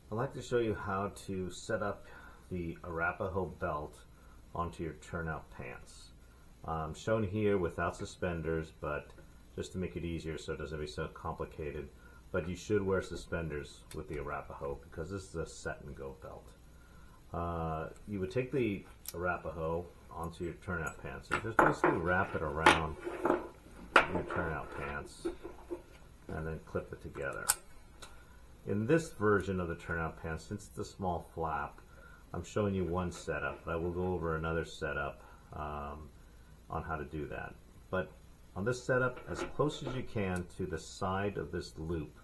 I'd like to show you how to set up the Arapaho belt onto your turnout pants. Shown here without suspenders, but just to make it easier so it doesn't be so complicated. But you should wear suspenders with the Arapaho because this is a set and go belt. You would take the Arapaho onto your turnout pants and just basically wrap it around your turnout pants and then clip it together. In this version of the turnout pants, since it's a small flap, I'm showing you one setup, but I will go over another setup on how to do that. But on this setup, as close as you can to the side of this loop.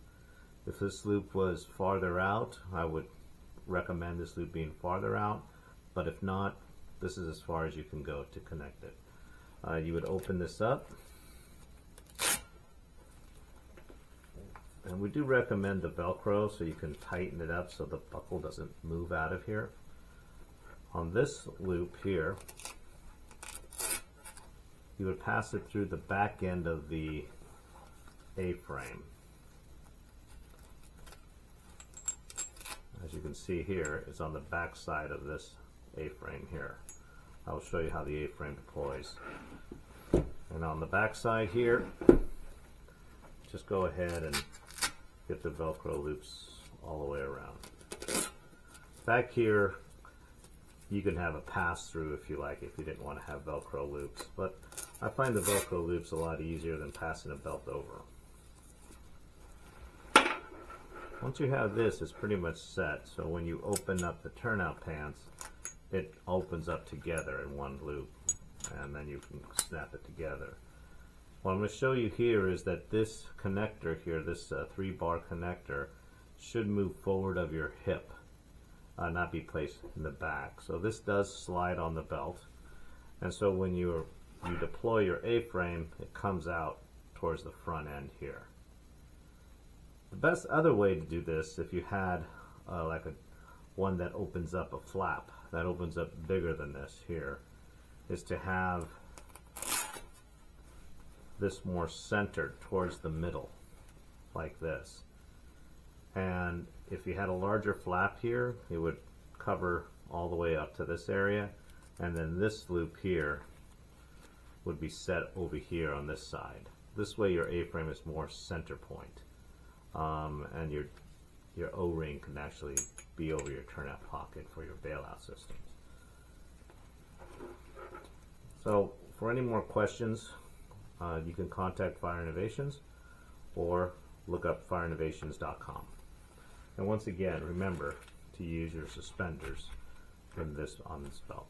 If this loop was farther out, I would recommend this loop being farther out, but if not, this is as far as you can go to connect it. You would open this up. And we do recommend the Velcro so you can tighten it up so the buckle doesn't move out of here. On this loop here, you would pass it through the back end of the A-frame. As you can see here, it's on the back side of this A-frame here. I will show you how the A-frame deploys. And on the back side here, just go ahead and get the Velcro loops all the way around. Back here, you can have a pass-through if you like, if you didn't want to have Velcro loops. But I find the Velcro loops a lot easier than passing a belt over. Once you have this, it's pretty much set. So when you open up the turnout pants, it opens up together in one loop, and then you can snap it together. What I'm going to show you here is that this connector here, this 3-bar connector, should move forward of your hip, not be placed in the back. So this does slide on the belt, and so when you deploy your A-frame, it comes out towards the front end here. The best other way to do this, if you had like one that opens up a flap, that opens up bigger than this here, is to have this more centered towards the middle, like this. And if you had a larger flap here, it would cover all the way up to this area, and then this loop here would be set over here on this side. This way your A-frame is more center point, and your O-ring can actually be over your turnout pocket for your bailout systems. So for any more questions, you can contact Fire Innovations or look up fireinnovations.com. And once again, remember to use your suspenders on this belt.